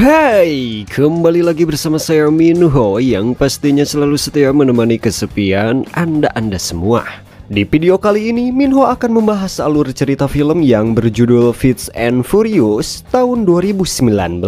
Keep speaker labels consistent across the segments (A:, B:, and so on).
A: Hai, kembali lagi bersama saya Minho yang pastinya selalu setia menemani kesepian Anda semua. Di video kali ini, Minho akan membahas alur cerita film yang berjudul Fast and Furious tahun 2019.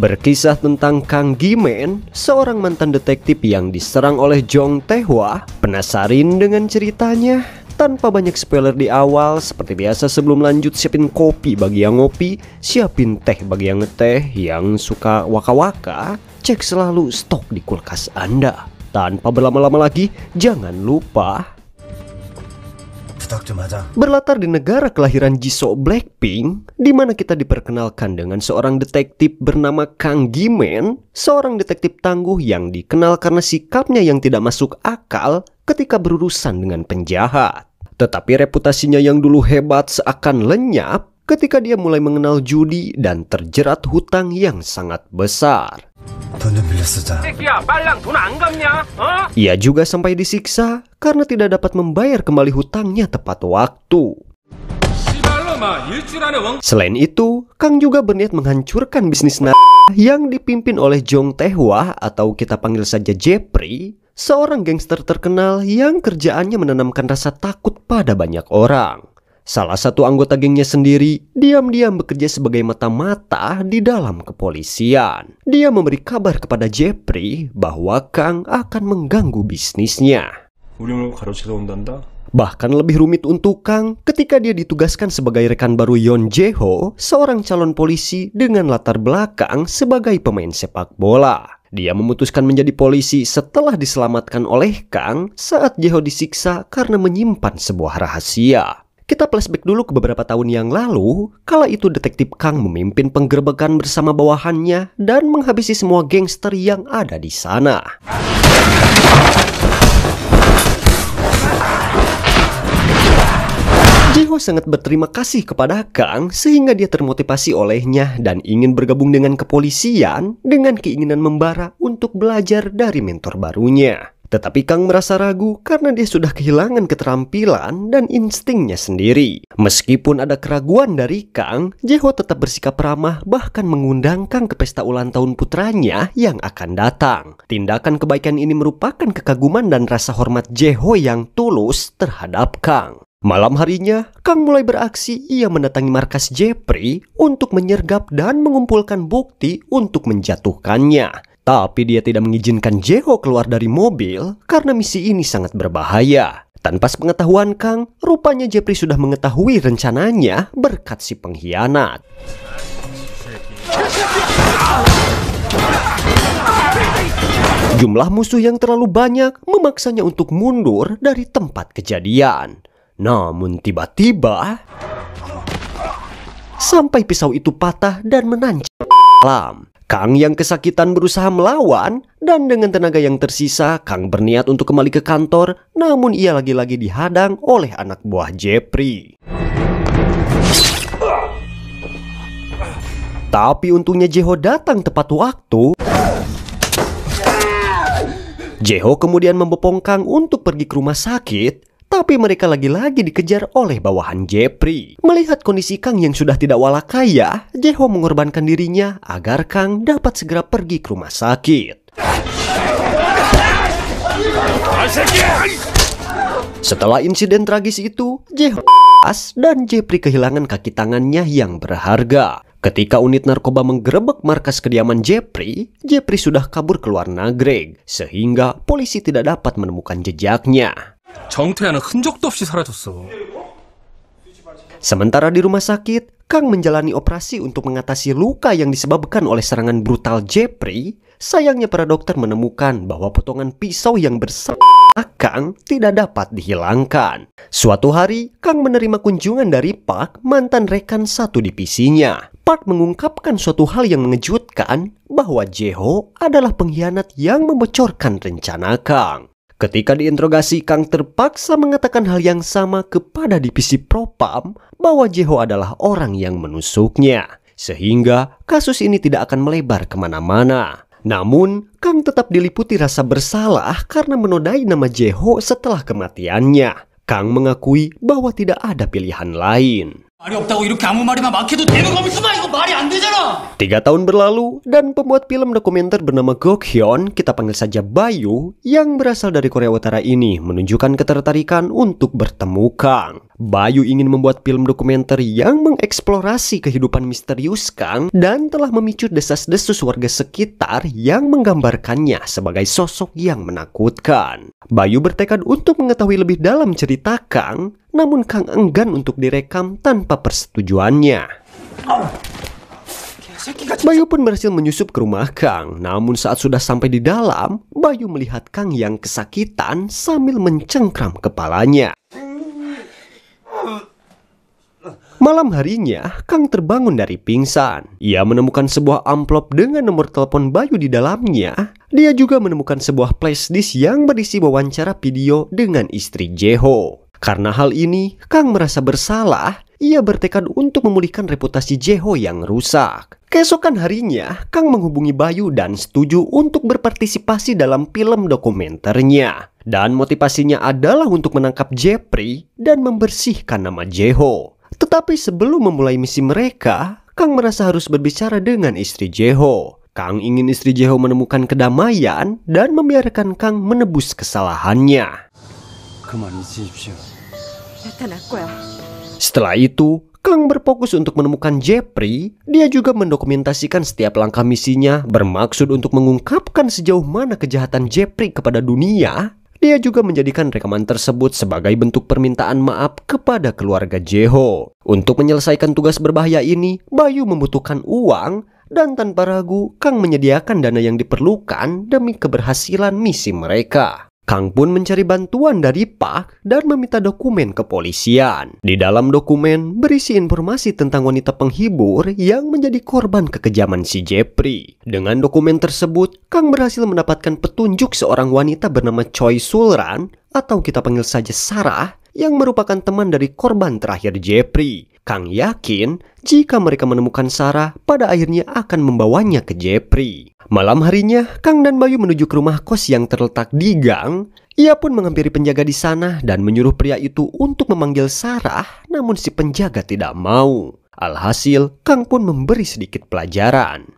A: Berkisah tentang Kang Gi-man, seorang mantan detektif yang diserang oleh Jong Tae-hwa. Penasaran dengan ceritanya? Tanpa banyak spoiler di awal, seperti biasa sebelum lanjut siapin kopi bagi yang ngopi, siapin teh bagi yang ngeteh, yang suka waka-waka, cek selalu stok di kulkas Anda. Tanpa berlama-lama lagi, jangan lupa berlatar di negara kelahiran Jisoo Blackpink, di mana kita diperkenalkan dengan seorang detektif bernama Kang Gi-man, seorang detektif tangguh yang dikenal karena sikapnya yang tidak masuk akal ketika berurusan dengan penjahat. Tetapi reputasinya yang dulu hebat seakan lenyap ketika dia mulai mengenal judi dan terjerat hutang yang sangat besar. Ia juga sampai disiksa karena tidak dapat membayar kembali hutangnya tepat waktu. Selain itu, Kang juga berniat menghancurkan bisnis yang dipimpin oleh Jong Tae-hwa atau kita panggil saja Jeffrey, seorang gangster terkenal yang kerjaannya menanamkan rasa takut pada banyak orang. Salah satu anggota gengnya sendiri diam-diam bekerja sebagai mata-mata di dalam kepolisian. Dia memberi kabar kepada Jeffrey bahwa Kang akan mengganggu bisnisnya. Bahkan lebih rumit untuk Kang ketika dia ditugaskan sebagai rekan baru Yeon Jae-ho, seorang calon polisi dengan latar belakang sebagai pemain sepak bola. Dia memutuskan menjadi polisi setelah diselamatkan oleh Kang saat Jae-ho disiksa karena menyimpan sebuah rahasia. Kita flashback dulu ke beberapa tahun yang lalu, kala itu detektif Kang memimpin penggerebekan bersama bawahannya dan menghabisi semua gangster yang ada di sana. Jae-ho sangat berterima kasih kepada Kang sehingga dia termotivasi olehnya dan ingin bergabung dengan kepolisian dengan keinginan membara untuk belajar dari mentor barunya. Tetapi Kang merasa ragu karena dia sudah kehilangan keterampilan dan instingnya sendiri. Meskipun ada keraguan dari Kang, Jae-ho tetap bersikap ramah bahkan mengundang Kang ke pesta ulang tahun putranya yang akan datang. Tindakan kebaikan ini merupakan kekaguman dan rasa hormat Jae-ho yang tulus terhadap Kang. Malam harinya, Kang mulai beraksi. Ia mendatangi markas Jeffrey untuk menyergap dan mengumpulkan bukti untuk menjatuhkannya. Tapi dia tidak mengizinkan Jae-ho keluar dari mobil karena misi ini sangat berbahaya. Tanpa sepengetahuan Kang, rupanya Jeffrey sudah mengetahui rencananya berkat si pengkhianat. Jumlah musuh yang terlalu banyak memaksanya untuk mundur dari tempat kejadian. Namun tiba-tiba sampai pisau itu patah dan menancap alam. Kang yang kesakitan berusaha melawan dan dengan tenaga yang tersisa Kang berniat untuk kembali ke kantor, namun ia lagi-lagi dihadang oleh anak buah Jeffrey. Tapi untungnya Jae-ho datang tepat waktu. Jae-ho kemudian membopong Kang untuk pergi ke rumah sakit. Tapi mereka lagi-lagi dikejar oleh bawahan Jeffrey. Melihat kondisi Kang yang sudah tidak walakaya, Jae-ho mengorbankan dirinya agar Kang dapat segera pergi ke rumah sakit. Setelah insiden tragis itu, Jae-ho dan Jeffrey kehilangan kaki tangannya yang berharga. Ketika unit narkoba menggerebek markas kediaman Jeffrey, Jeffrey sudah kabur ke luar negeri, sehingga polisi tidak dapat menemukan jejaknya.
B: 정태현은 흔적도 없이 사라졌어.
A: Sementara di rumah sakit, Kang menjalani operasi untuk mengatasi luka yang disebabkan oleh serangan brutal Jeffrey. Sayangnya para dokter menemukan bahwa potongan pisau yang bersama Kang tidak dapat dihilangkan. Suatu hari, Kang menerima kunjungan dari Park, mantan rekan satu divisinya. Park mengungkapkan suatu hal yang mengejutkan bahwa Jae-ho adalah pengkhianat yang membocorkan rencana Kang. Ketika diinterogasi, Kang terpaksa mengatakan hal yang sama kepada divisi Propam bahwa Jae-ho adalah orang yang menusuknya. Sehingga kasus ini tidak akan melebar kemana-mana. Namun, Kang tetap diliputi rasa bersalah karena menodai nama Jae-ho setelah kematiannya. Kang mengakui bahwa tidak ada pilihan lain.
C: 말이 없다고 이렇게 아무 말이나 막 해도 되는 거면서 이거 말이 안 되잖아.
A: 3 tahun berlalu, dan pembuat film dokumenter bernama Gokhyun, kita panggil saja Bayu, yang berasal dari Korea Utara ini menunjukkan ketertarikan untuk bertemu Kang. Bayu ingin membuat film dokumenter yang mengeksplorasi kehidupan misterius Kang dan telah memicu desas-desus warga sekitar yang menggambarkannya sebagai sosok yang menakutkan. Bayu bertekad untuk mengetahui lebih dalam cerita Kang, namun Kang enggan untuk direkam tanpa persetujuannya. Bayu pun berhasil menyusup ke rumah Kang. Namun saat sudah sampai di dalam, Bayu melihat Kang yang kesakitan sambil mencengkram kepalanya. Malam harinya, Kang terbangun dari pingsan. Ia menemukan sebuah amplop dengan nomor telepon Bayu di dalamnya. Dia juga menemukan sebuah flashdisk yang berisi wawancara video dengan istri Jae-ho. Karena hal ini, Kang merasa bersalah. Ia bertekad untuk memulihkan reputasi Jae-ho yang rusak. Keesokan harinya, Kang menghubungi Bayu dan setuju untuk berpartisipasi dalam film dokumenternya. Dan motivasinya adalah untuk menangkap Jeffrey dan membersihkan nama Jae-ho. Tetapi sebelum memulai misi mereka, Kang merasa harus berbicara dengan istri Jae-ho. Kang ingin istri Jae-ho menemukan kedamaian dan membiarkan Kang menebus kesalahannya. Setelah itu, Kang berfokus untuk menemukan Jeffrey. Dia juga mendokumentasikan setiap langkah misinya bermaksud untuk mengungkapkan sejauh mana kejahatan Jeffrey kepada dunia. Dia juga menjadikan rekaman tersebut sebagai bentuk permintaan maaf kepada keluarga Jae-ho. Untuk menyelesaikan tugas berbahaya ini, Bayu membutuhkan uang dan tanpa ragu Kang menyediakan dana yang diperlukan demi keberhasilan misi mereka. Kang pun mencari bantuan dari Park dan meminta dokumen kepolisian. Di dalam dokumen berisi informasi tentang wanita penghibur yang menjadi korban kekejaman si Jeffrey. Dengan dokumen tersebut, Kang berhasil mendapatkan petunjuk seorang wanita bernama Choi Sul-ran, atau kita panggil saja Sarah, yang merupakan teman dari korban terakhir Jeffrey. Kang yakin jika mereka menemukan Sarah, pada akhirnya akan membawanya ke Jeffrey. Malam harinya, Kang dan Bayu menuju ke rumah kos yang terletak di gang. Ia pun menghampiri penjaga di sana dan menyuruh pria itu untuk memanggil Sarah, namun si penjaga tidak mau. Alhasil, Kang pun memberi sedikit pelajaran.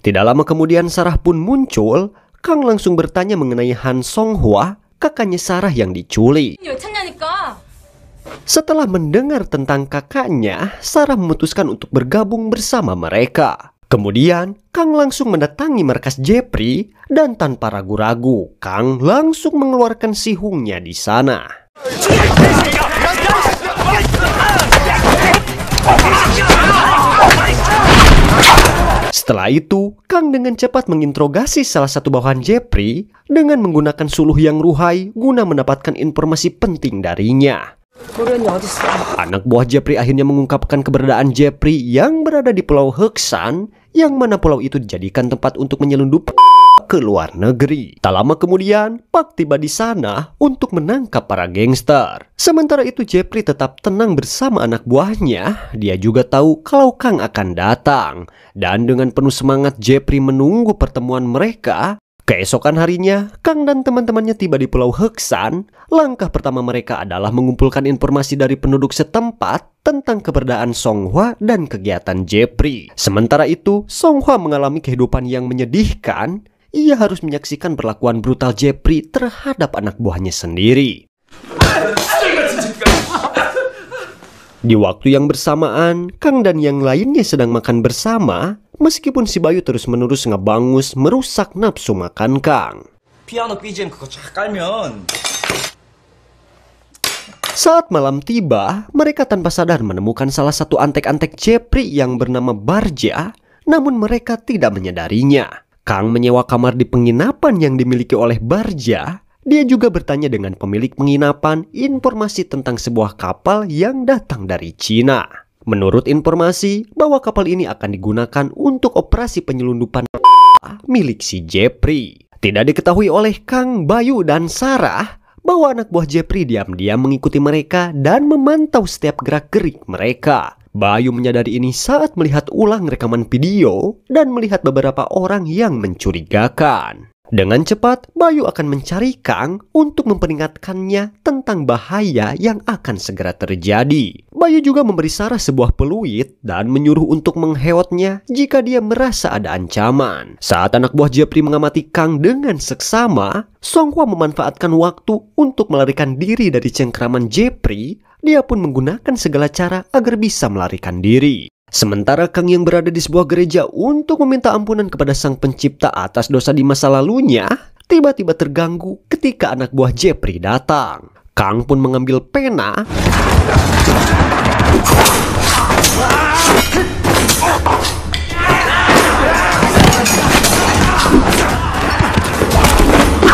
A: Tidak lama kemudian Sarah pun muncul. Kang langsung bertanya mengenai Han Song-hwa, kakaknya Sarah yang diculik. Setelah mendengar tentang kakaknya, Sarah memutuskan untuk bergabung bersama mereka. Kemudian, Kang langsung mendatangi markas Jeffrey dan tanpa ragu-ragu, Kang langsung mengeluarkan sihungnya di sana. Setelah itu, Kang dengan cepat menginterogasi salah satu bawahan Jeffrey dengan menggunakan suluh yang ruhai guna mendapatkan informasi penting darinya. Anak buah Jeffrey akhirnya mengungkapkan keberadaan Jeffrey yang berada di Pulau Heksan, yang mana pulau itu dijadikan tempat untuk menyelundup ke luar negeri. Tak lama kemudian, Park tiba di sana untuk menangkap para gangster. Sementara itu Jeffrey tetap tenang bersama anak buahnya. Dia juga tahu kalau Kang akan datang. Dan dengan penuh semangat Jeffrey menunggu pertemuan mereka. Keesokan harinya, Kang dan teman-temannya tiba di Pulau Heksan. Langkah pertama mereka adalah mengumpulkan informasi dari penduduk setempat tentang keberadaan Song-hwa dan kegiatan Jeffrey. Sementara itu, Song-hwa mengalami kehidupan yang menyedihkan. Ia harus menyaksikan perlakuan brutal Jeffrey terhadap anak buahnya sendiri. Di waktu yang bersamaan, Kang dan yang lainnya sedang makan bersama. Meskipun si Bayu terus-menerus ngebangus merusak nafsu makan Kang.
C: 피아노 BGM 그거 쫙 깔면.
A: Saat malam tiba, mereka tanpa sadar menemukan salah satu antek-antek Jeffrey yang bernama Barja, namun mereka tidak menyadarinya. Kang menyewa kamar di penginapan yang dimiliki oleh Barja. Dia juga bertanya dengan pemilik penginapan informasi tentang sebuah kapal yang datang dari Cina. Menurut informasi bahwa kapal ini akan digunakan untuk operasi penyelundupan milik si Jeffrey. Tidak diketahui oleh Kang, Bayu, dan Sarah bahwa anak buah Jeffrey diam-diam mengikuti mereka dan memantau setiap gerak-gerik mereka. Bayu menyadari ini saat melihat ulang rekaman video dan melihat beberapa orang yang mencurigakan. Dengan cepat, Bayu akan mencari Kang untuk memperingatkannya tentang bahaya yang akan segera terjadi. Bayu juga memberi Sarah sebuah peluit dan menyuruh untuk menghewotnya jika dia merasa ada ancaman. Saat anak buah Jepri mengamati Kang dengan seksama, Songhua memanfaatkan waktu untuk melarikan diri dari cengkraman Jepri. Dia pun menggunakan segala cara agar bisa melarikan diri. Sementara Kang yang berada di sebuah gereja untuk meminta ampunan kepada Sang Pencipta atas dosa di masa lalunya, tiba-tiba terganggu ketika anak buah Jepri datang. Kang pun mengambil pena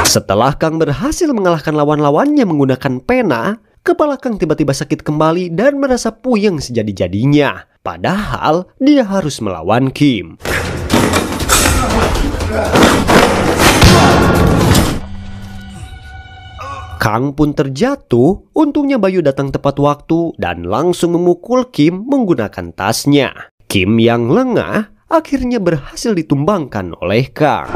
A: Setelah Kang berhasil mengalahkan lawan-lawannya menggunakan pena, kepala Kang tiba-tiba sakit kembali dan merasa puyeng sejadi-jadinya. Padahal dia harus melawan Kim. Kang pun terjatuh. Untungnya Bayu datang tepat waktu dan langsung memukul Kim menggunakan tasnya. Kim yang lengah akhirnya berhasil ditumbangkan oleh Kang.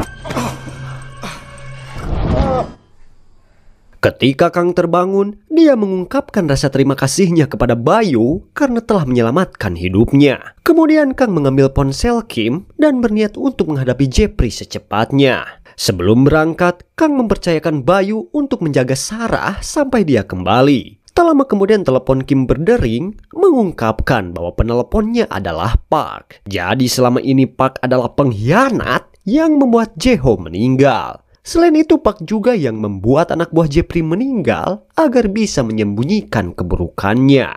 A: Ketika Kang terbangun, dia mengungkapkan rasa terima kasihnya kepada Bayu karena telah menyelamatkan hidupnya. Kemudian Kang mengambil ponsel Kim dan berniat untuk menghadapi Jepri secepatnya. Sebelum berangkat, Kang mempercayakan Bayu untuk menjaga Sarah sampai dia kembali. Tak lama kemudian telepon Kim berdering mengungkapkan bahwa peneleponnya adalah Park. Jadi selama ini Park adalah pengkhianat yang membuat Jae-ho meninggal. Selain itu, Park juga yang membuat anak buah Jepri meninggal agar bisa menyembunyikan keburukannya.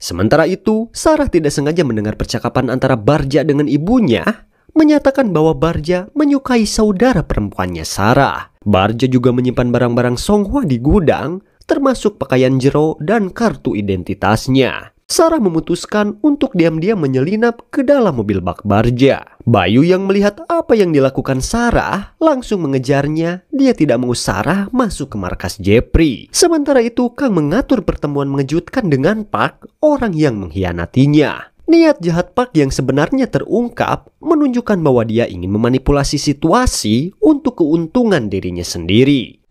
A: Sementara itu, Sarah tidak sengaja mendengar percakapan antara Barja dengan ibunya, menyatakan bahwa Barja menyukai saudara perempuannya Sarah. Barja juga menyimpan barang-barang Songhua di gudang, termasuk pakaian jero dan kartu identitasnya. Sarah memutuskan untuk diam-diam menyelinap ke dalam mobil bak Barja. Bayu yang melihat apa yang dilakukan Sarah langsung mengejarnya. Dia tidak mau Sarah masuk ke markas Jepri. Sementara itu Kang mengatur pertemuan mengejutkan dengan Park, orang yang mengkhianatinya. Niat jahat Park yang sebenarnya terungkap menunjukkan bahwa dia ingin memanipulasi situasi untuk keuntungan dirinya sendiri.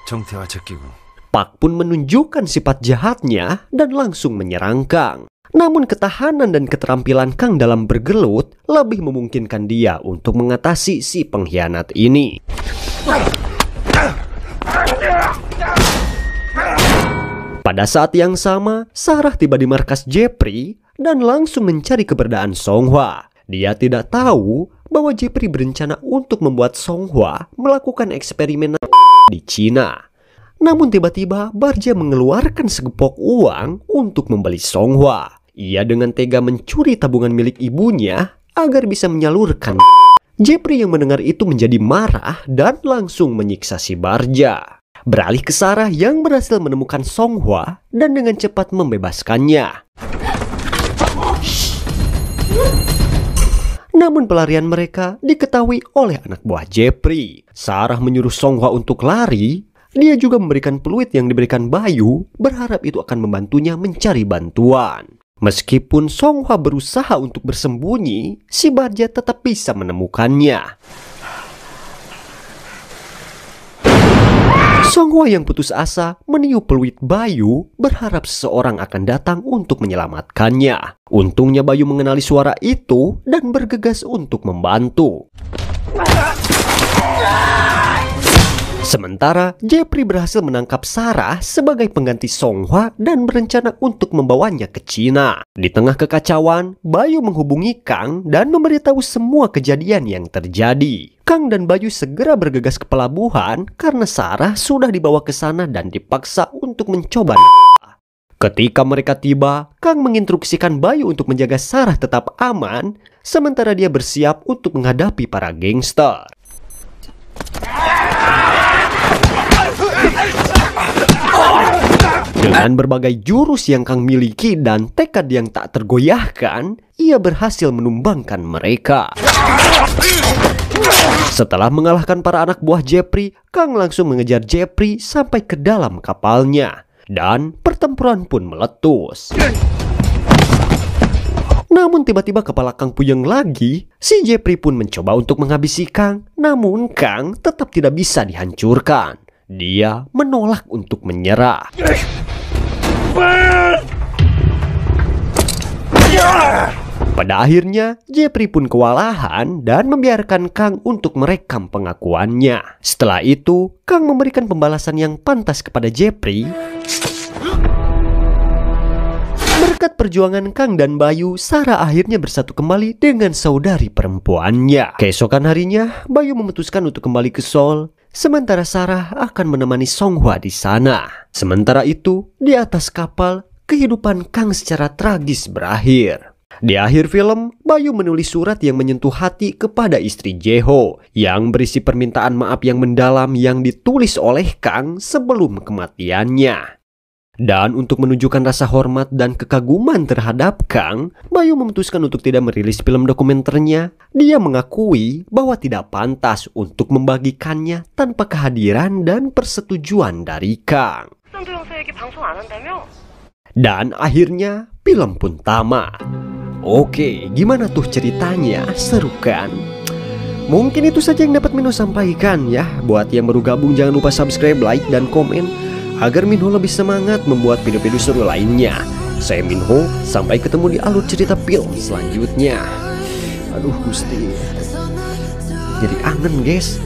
B: 정태와 제끼고
A: Park pun menunjukkan sifat jahatnya dan langsung menyerang Kang. Namun ketahanan dan keterampilan Kang dalam bergelut lebih memungkinkan dia untuk mengatasi si pengkhianat ini. Pada saat yang sama, Sarah tiba di markas Jepri dan langsung mencari keberadaan Songhua. Dia tidak tahu bahwa Jepri berencana untuk membuat Songhua melakukan eksperimen di Cina. Namun tiba-tiba Barja mengeluarkan segepok uang untuk membeli Songhua. Ia dengan tega mencuri tabungan milik ibunya agar bisa menyalurkan. Jepri yang mendengar itu menjadi marah dan langsung menyiksa si Barja. Beralih ke Sarah yang berhasil menemukan Songhua dan dengan cepat membebaskannya. Namun pelarian mereka diketahui oleh anak buah Jepri. Sarah menyuruh Songhua untuk lari. Dia juga memberikan peluit yang diberikan Bayu, berharap itu akan membantunya mencari bantuan. Meskipun Songhua berusaha untuk bersembunyi, si Barja tetap bisa menemukannya. Songhua yang putus asa meniup peluit Bayu, berharap seseorang akan datang untuk menyelamatkannya. Untungnya Bayu mengenali suara itu dan bergegas untuk membantu. Sementara Jepri berhasil menangkap Sarah sebagai pengganti Songhua dan berencana untuk membawanya ke Cina. Di tengah kekacauan, Bayu menghubungi Kang dan memberitahu semua kejadian yang terjadi. Kang dan Bayu segera bergegas ke pelabuhan karena Sarah sudah dibawa ke sana dan dipaksa untuk mencoba. Ketika mereka tiba, Kang menginstruksikan Bayu untuk menjaga Sarah tetap aman, sementara dia bersiap untuk menghadapi para gangster. Dengan berbagai jurus yang Kang miliki dan tekad yang tak tergoyahkan, ia berhasil menumbangkan mereka. Setelah mengalahkan para anak buah Jepri, Kang langsung mengejar Jepri sampai ke dalam kapalnya. Dan pertempuran pun meletus. Namun tiba-tiba kepala Kang puyeng lagi. Si Jeffrey pun mencoba untuk menghabisi Kang. Namun Kang tetap tidak bisa dihancurkan. Dia menolak untuk menyerah. Pada akhirnya, Jeffrey pun kewalahan dan membiarkan Kang untuk merekam pengakuannya. Setelah itu, Kang memberikan pembalasan yang pantas kepada Jeffrey. Berkat perjuangan Kang dan Bayu, Sarah akhirnya bersatu kembali dengan saudari perempuannya. Keesokan harinya, Bayu memutuskan untuk kembali ke Seoul, sementara Sarah akan menemani Songhwa di sana. Sementara itu, di atas kapal, kehidupan Kang secara tragis berakhir. Di akhir film, Bayu menulis surat yang menyentuh hati kepada istri Jae-ho yang berisi permintaan maaf yang mendalam yang ditulis oleh Kang sebelum kematiannya. Dan untuk menunjukkan rasa hormat dan kekaguman terhadap Kang, Bayu memutuskan untuk tidak merilis film dokumenternya. Dia mengakui bahwa tidak pantas untuk membagikannya tanpa kehadiran dan persetujuan dari Kang. Dan akhirnya film pun tamat. Oke, gimana tuh ceritanya? Seru kan? Mungkin itu saja yang dapat Minho sampaikan ya. Buat yang baru gabung jangan lupa subscribe, like, dan komen agar Minho lebih semangat membuat video-video seru lainnya. Saya Minho, sampai ketemu di alur cerita film selanjutnya. Aduh Gusti, jadi angen guys.